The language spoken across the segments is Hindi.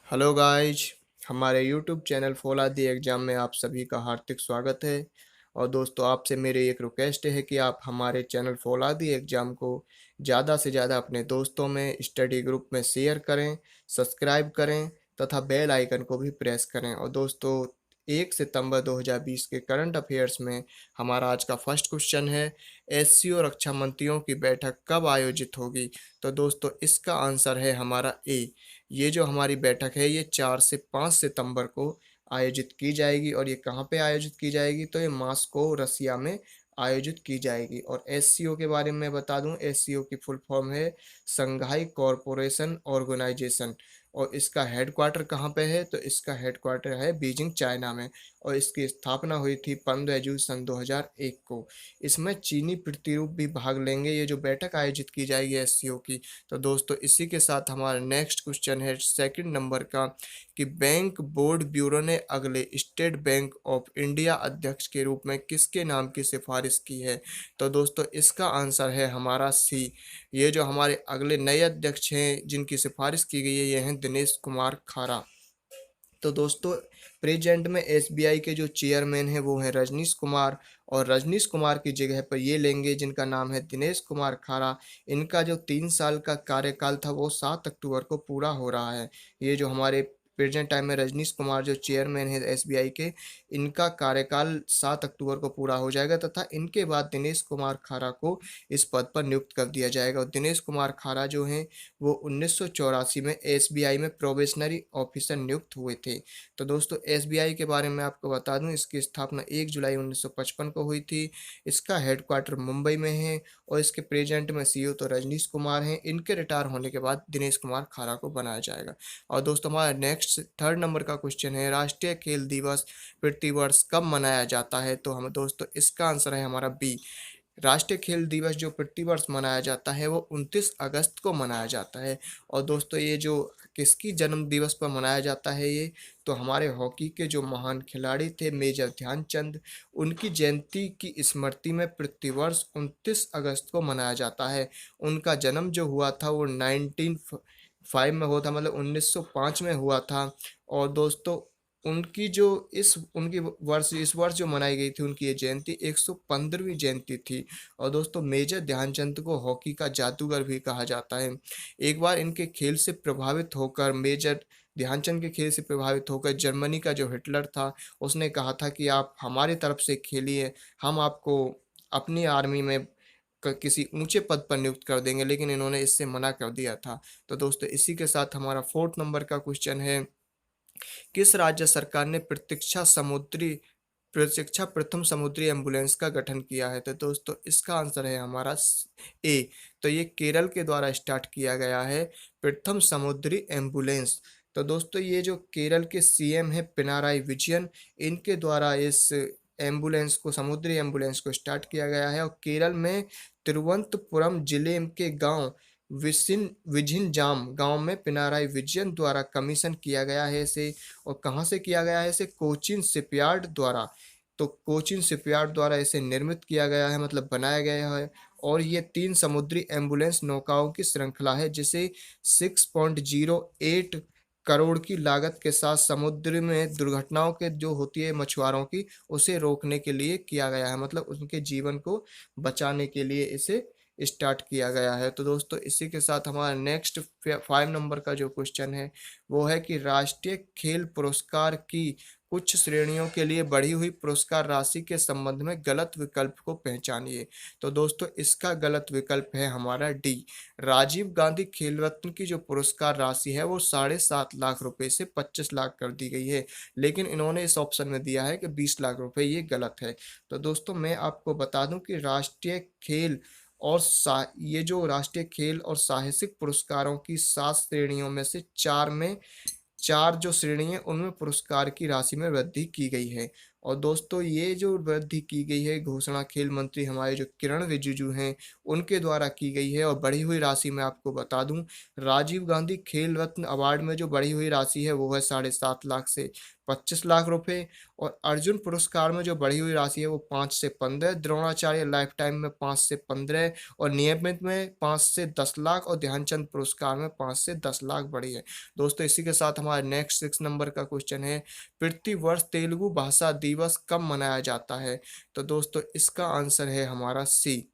Hello guys. हमारे YouTube channel follow the exam में आप सभी का हार्दिक स्वागत है। और दोस्तों, आपसे मेरी एक रिक्वेस्ट है कि आप हमारे चैनल फॉलो दी एग्ज़ाम को ज़्यादा से ज़्यादा अपने दोस्तों में स्टडी ग्रुप में शेयर करें, सब्सक्राइब करें तथा बेल आइकन को भी प्रेस करें। और दोस्तों, 1 सितंबर 2020 के करंट अफेयर्स में हमारा आज का फर्स्ट क्वेश्चन है, एससीओ रक्षा मंत्रियों की बैठक कब आयोजित होगी। तो दोस्तों, इसका आंसर है हमारा ए। ये जो हमारी बैठक है ये 4 से 5 सितंबर को आयोजित की जाएगी। और ये कहाँ पे आयोजित की जाएगी, तो ये मॉस्को रसिया में आयोजित की जाएगी। और एससीओ के बारे में बता दूं, एससीओ की फुल फॉर्म है संघाई कॉरपोरेशन ऑर्गेनाइजेशन। और इसका हेडक्वार्टर कहाँ पे है, तो इसका हेडक्वार्टर है बीजिंग चाइना में। और इसकी स्थापना हुई थी 15 जून सन 2001 को। इसमें चीनी प्रतिरूप भी भाग लेंगे, ये जो बैठक आयोजित की जाएगी एससीओ की। तो दोस्तों, इसी के साथ हमारा नेक्स्ट क्वेश्चन है सेकंड नंबर का, कि बैंक बोर्ड ब्यूरो ने अगले स्टेट बैंक ऑफ इंडिया अध्यक्ष के रूप में किसके नाम की सिफारिश की है। तो दोस्तों, इसका आंसर है हमारा सी। ये जो हमारे अगले नए अध्यक्ष हैं जिनकी सिफारिश की गई है, ये हैं दिनेश कुमार खारा। तो दोस्तों, प्रेजेंट में एसबीआई के जो चेयरमैन हैं वो हैं रजनीश कुमार। और रजनीश कुमार की जगह पर ये लेंगे जिनका नाम है दिनेश कुमार खारा। इनका जो 3 साल का कार्यकाल था वो 7 अक्टूबर को पूरा हो रहा है। ये जो हमारे प्रेजेंट टाइम में रजनीश कुमार जो चेयरमैन है एसबीआई के, इनका कार्यकाल 7 अक्टूबर को पूरा हो जाएगा तथा इनके बाद दिनेश कुमार खारा को इस पद पर नियुक्त कर दिया जाएगा। और दिनेश कुमार खारा जो हैं वो 1984 में एसबीआई में प्रोबेशनरी ऑफिसर नियुक्त हुए थे। तो दोस्तों, एसबीआई के बारे में आपको बता दूं, इसकी स्थापना 1 जुलाई 1955 को हुई थी। इसका हेडक्वार्टर मुंबई में है। और इसके प्रेजेंट में सीईओ तो रजनीश कुमार हैं। इनके रिटायर होने के बाद दिनेश कुमार खारा को बनाया जाएगा। और दोस्तों, हमारा नेक्स्ट थर्ड नंबर का क्वेश्चन है, राष्ट्रीय खेल दिवस प्रतिवर्ष कब मनाया जाता है। तो हम दोस्तों, इसका आंसर है हमारा बी। राष्ट्रीय खेल दिवस जो प्रतिवर्ष मनाया जाता है वो 29 अगस्त को मनाया जाता है। और दोस्तों, ये जो किसकी जन्म दिवस पर मनाया जाता है ये, तो हमारे हॉकी के जो महान खिलाड़ी थे मेजर ध्यानचंद, उनकी जयंती की स्मृति में प्रतिवर्ष 29 अगस्त को मनाया जाता है। उनका जन्म जो हुआ था वो 1905 में हुआ था, मतलब 1905 में हुआ था। और दोस्तों, उनकी जो उनकी वर्ष इस वर्ष जो मनाई गई थी उनकी ये जयंती 115वीं जयंती थी। और दोस्तों, मेजर ध्यानचंद को हॉकी का जादूगर भी कहा जाता है। एक बार इनके खेल से प्रभावित होकर मेजर ध्यानचंद के खेल से प्रभावित होकर जर्मनी का जो हिटलर था, उसने कहा था कि आप हमारी तरफ से खेलिए, हम आपको अपनी आर्मी में किसी ऊंचे पद पर नियुक्त कर देंगे, लेकिन इन्होंने इससे मना कर दिया था। तो दोस्तों, इसी के साथ हमारा फोर्थ नंबर का क्वेश्चन है, किस राज्य सरकार ने प्रतीक्षा प्रथम समुद्री एम्बुलेंस का गठन किया है। तो दोस्तों, इसका आंसर है हमारा ए। तो ये केरल के द्वारा स्टार्ट किया गया है प्रथम समुद्री एम्बुलेंस। तो दोस्तों, ये जो केरल के सीएम है पिनाराई विजयन, इनके द्वारा इस एम्बुलेंस को समुद्री एम्बुलेंस को स्टार्ट किया गया है। और केरल में तिरुवनंतपुरम जिले के गांव विझिनजाम गांव में पिनाराई विजयन द्वारा कमीशन किया गया है इसे। और कहाँ से किया गया है इसे, कोचीन शिपयार्ड द्वारा। तो कोचीन शिपयार्ड द्वारा इसे निर्मित किया गया है, मतलब बनाया गया है। और ये 3 समुद्री एम्बुलेंस नौकाओं की श्रृंखला है जिसे 6.08 करोड़ की लागत के साथ समुद्र में दुर्घटनाओं के जो होती है मछुआरों की, उसे रोकने के लिए किया गया है, मतलब उनके जीवन को बचाने के लिए इसे स्टार्ट किया गया है। तो दोस्तों, इसी के साथ हमारा नेक्स्ट 5 नंबर का जो क्वेश्चन है वो है कि राष्ट्रीय खेल पुरस्कार की कुछ श्रेणियों के लिए बढ़ी हुई पुरस्कार राशि के संबंध में गलत विकल्प को पहचानिए। तो दोस्तों, इसका गलत विकल्प है हमारा डी। राजीव गांधी खेल रत्न की जो पुरस्कार राशि है वो 7.5 लाख रुपए से 25 लाख कर दी गई है, लेकिन इन्होंने इस ऑप्शन में दिया है कि 20 लाख रुपए, ये गलत है। तो दोस्तों, मैं आपको बता दूं कि राष्ट्रीय खेल और ये जो राष्ट्रीय खेल और साहसिक पुरस्कारों की 7 श्रेणियों में से चार जो श्रेणी है उनमें पुरस्कार की राशि में वृद्धि की गई है। और दोस्तों ये जो वृद्धि की गई है, घोषणा खेल मंत्री हमारे जो किरण रिजिजू हैं, उनके द्वारा की गई है। और बढ़ी हुई राशि मैं आपको बता दूं, राजीव गांधी खेल रत्न अवार्ड में जो बढ़ी हुई राशि है वो है 7.5 लाख से 25 लाख रुपए। और अर्जुन पुरस्कार में जो बढ़ी हुई राशि है वो 5 से 15, द्रोणाचार्य लाइफ टाइम में 5 से 15, और नियमित में 5 से 10 लाख, और ध्यानचंद पुरस्कार में 5 से 10 लाख बढ़ी है। दोस्तों इसी के साथ हमारा नेक्स्ट 6 नंबर का क्वेश्चन है, प्रति वर्ष तेलुगु भाषा दिवस कब मनाया जाता है? तो दोस्तों इसका आंसर है हमारा सी,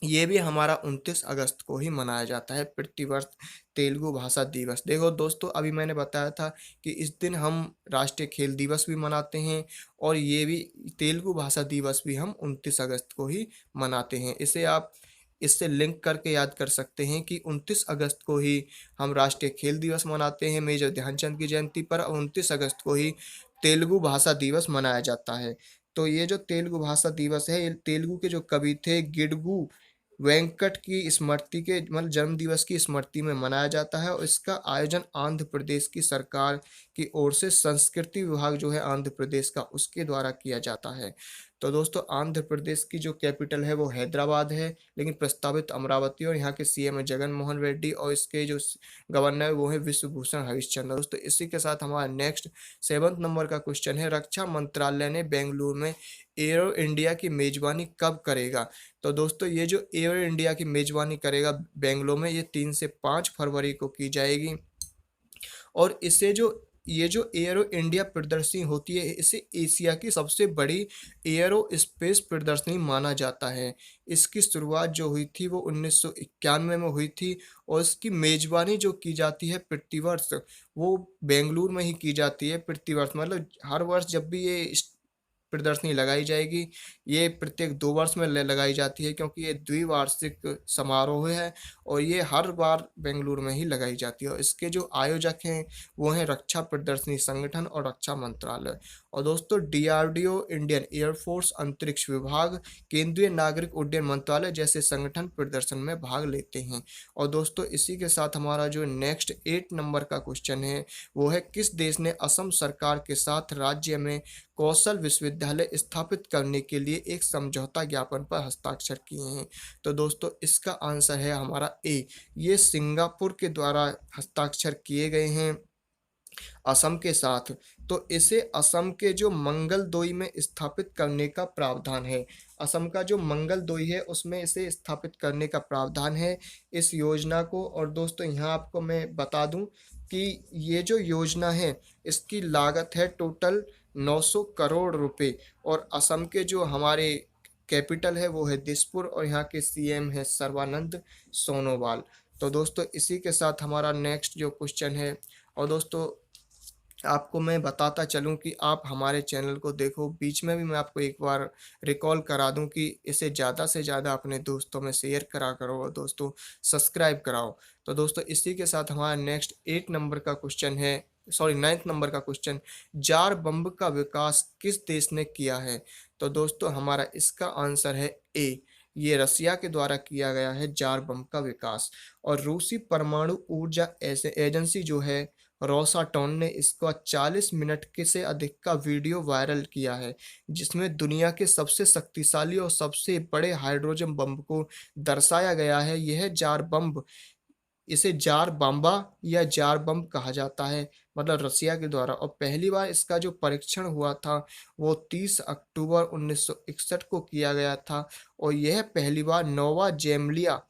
ये भी हमारा 29 अगस्त को ही मनाया जाता है, प्रतिवर्ष तेलुगु भाषा दिवस। देखो दोस्तों, अभी मैंने बताया था कि इस दिन हम राष्ट्रीय खेल दिवस भी मनाते हैं, और ये भी तेलुगु भाषा दिवस भी हम 29 अगस्त को ही मनाते हैं। इसे आप इससे लिंक करके याद कर सकते हैं कि 29 अगस्त को ही हम राष्ट्रीय खेल दिवस मनाते हैं मेजर ध्यानचंद की जयंती पर, और 29 अगस्त को ही तेलुगु भाषा दिवस मनाया जाता है। तो ये जो तेलुगु भाषा दिवस है, ये तेलुगु के जो कवि थे गिडगू वेंकट की स्मृति के मतलब जन्म दिवस की स्मृति में मनाया जाता है। और इसका आयोजन आंध्र प्रदेश की सरकार की ओर से संस्कृति विभाग जो है आंध्र प्रदेश का, उसके द्वारा किया जाता है। तो दोस्तों आंध्र प्रदेश की जो कैपिटल है वो हैदराबाद है, लेकिन प्रस्तावित अमरावती, और यहाँ के सीएम है जगन मोहन रेड्डी, और इसके जो गवर्नर है वो है विश्वभूषण हरिश्चंद्र। दोस्तों इसी के साथ हमारा नेक्स्ट 7 नंबर का क्वेश्चन है, रक्षा मंत्रालय ने बेंगलुरु में एरो इंडिया की मेजबानी कब करेगा? तो दोस्तों ये जो एयर इंडिया की मेजबानी करेगा बेंगलोर में, ये 3 से 5 फरवरी को की जाएगी। और इसे जो ये जो एयरो इंडिया प्रदर्शनी होती है, इसे एशिया की सबसे बड़ी एयरो स्पेस प्रदर्शनी माना जाता है। इसकी शुरुआत जो हुई थी वो 1991 में हुई थी, और इसकी मेजबानी जो की जाती है प्रतिवर्ष, वो बेंगलुरु में ही की जाती है प्रतिवर्ष। मतलब हर वर्ष जब भी ये प्रदर्शनी लगाई जाएगी, ये प्रत्येक 2 वर्ष में लगाई जाती है, क्योंकि ये द्विवार्षिक समारोह है, और ये हर बार बेंगलुरु में ही लगाई जाती है। और इसके जो आयोजक हैं वो हैं रक्षा प्रदर्शनी संगठन और रक्षा मंत्रालय। और दोस्तों डीआरडीओ, इंडियन एयरफोर्स, अंतरिक्ष विभाग, केंद्रीय नागरिक उड्डयन मंत्रालय जैसे संगठन प्रदर्शन में भाग लेते हैं। और दोस्तों इसी के साथ हमारा जो नेक्स्ट 8 नंबर का क्वेश्चन है वो है, किस देश ने असम सरकार के साथ राज्य में कौशल विश्वविद्यालय स्थापित करने के लिए एक समझौता ज्ञापन पर हस्ताक्षर किए हैं? तो दोस्तों इसका आंसर है हमारा ए, ये सिंगापुर के द्वारा हस्ताक्षर किए गए हैं असम के साथ। तो इसे असम के जो मंगलदोई में स्थापित करने का प्रावधान है, असम का जो मंगलदोई है उसमें इसे स्थापित करने का प्रावधान है इस योजना को। और दोस्तों यहाँ आपको मैं बता दूं कि ये जो योजना है इसकी लागत है टोटल 900 करोड़ रुपए, और असम के जो हमारे कैपिटल है वो है दिसपुर, और यहाँ के सीएम है सर्बानंद सोनोवाल। तो दोस्तों इसी के साथ हमारा नेक्स्ट जो क्वेश्चन है, और दोस्तों आपको मैं बताता चलूं कि आप हमारे चैनल को देखो, बीच में भी मैं आपको एक बार रिकॉल करा दूं कि इसे ज़्यादा से ज़्यादा अपने दोस्तों में शेयर करा करो, और दोस्तों सब्सक्राइब कराओ। तो दोस्तों इसी के साथ हमारा नेक्स्ट 8 नंबर का क्वेश्चन है, सॉरी 9 नंबर का क्वेश्चन, जार बम्ब का विकास किस देश ने किया है? तो दोस्तों हमारा इसका आंसर है ए, ये रसिया के द्वारा किया गया है जार बम का विकास। और रूसी परमाणु ऊर्जा एजेंसी जो है रोसाटॉन ने इसका 40 मिनट के से अधिक का वीडियो वायरल किया है, जिसमें दुनिया के सबसे शक्तिशाली और सबसे बड़े हाइड्रोजन बम को दर्शाया गया है। यह जार बम, इसे जार बम्बा या जार बम कहा जाता है, मतलब रसिया के द्वारा। और पहली बार इसका जो परीक्षण हुआ था वो 30 अक्टूबर 1961 को किया गया था, और यह पहली बार नोवा जेमलिया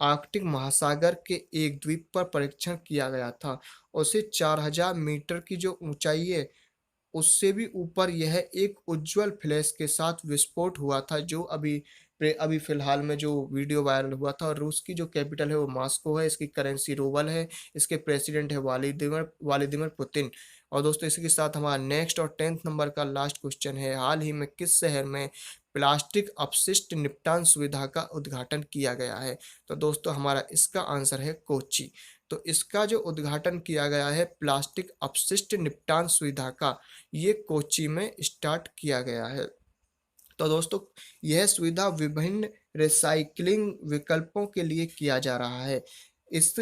आर्कटिक महासागर के एक द्वीप पर परीक्षण किया गया था। और उसे 4000 मीटर की जो ऊंचाई है उससे भी ऊपर यह एक उज्जवल फ्लैश के साथ विस्फोट हुआ था, जो अभी फिलहाल में जो वीडियो वायरल हुआ था। और रूस की जो कैपिटल है वो मॉस्को है, इसकी करेंसी रूबल है, इसके प्रेसिडेंट है व्लादिमीर व्लादिमीर पुतिन। और दोस्तों इसी के साथ हमारा नेक्स्ट और 10th नंबर का लास्ट क्वेश्चन है, हाल ही में किस शहर में प्लास्टिक अपशिष्ट निपटान सुविधा का उद्घाटन किया गया है? तो दोस्तों हमारा इसका आंसर है कोच्चि। तो इसका जो उद्घाटन किया गया है प्लास्टिक अपशिष्ट निपटान सुविधा का, ये कोच्चि में स्टार्ट किया गया है। तो दोस्तों यह सुविधा विभिन्न रिसाइकलिंग विकल्पों के लिए किया जा रहा है। इस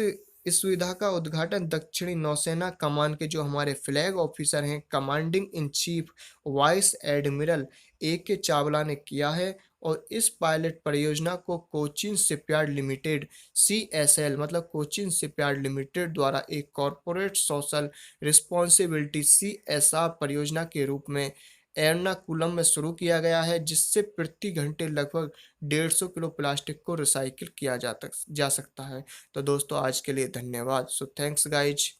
इस सुविधा का उद्घाटन दक्षिणी नौसेना कमान के जो हमारे फ्लैग ऑफिसर हैं, commanding in chief vice admiral A K. Chawla ने किया है। और इस पायलट परियोजना को कोचीन शिपयार्ड लिमिटेड (सीएसएल) मतलब कोचीन शिपयार्ड लिमिटेड द्वारा एक कॉर्पोरेट सोशल रिस्पॉन्सिबिलिटी (सीएसआर) परियोजना के रूप में एर्नाकुलम में शुरू किया गया है, जिससे प्रति घंटे लगभग 150 किलो प्लास्टिक को रिसाइकिल किया जा सकता है। तो दोस्तों, आज के लिए धन्यवाद। So thanks guys.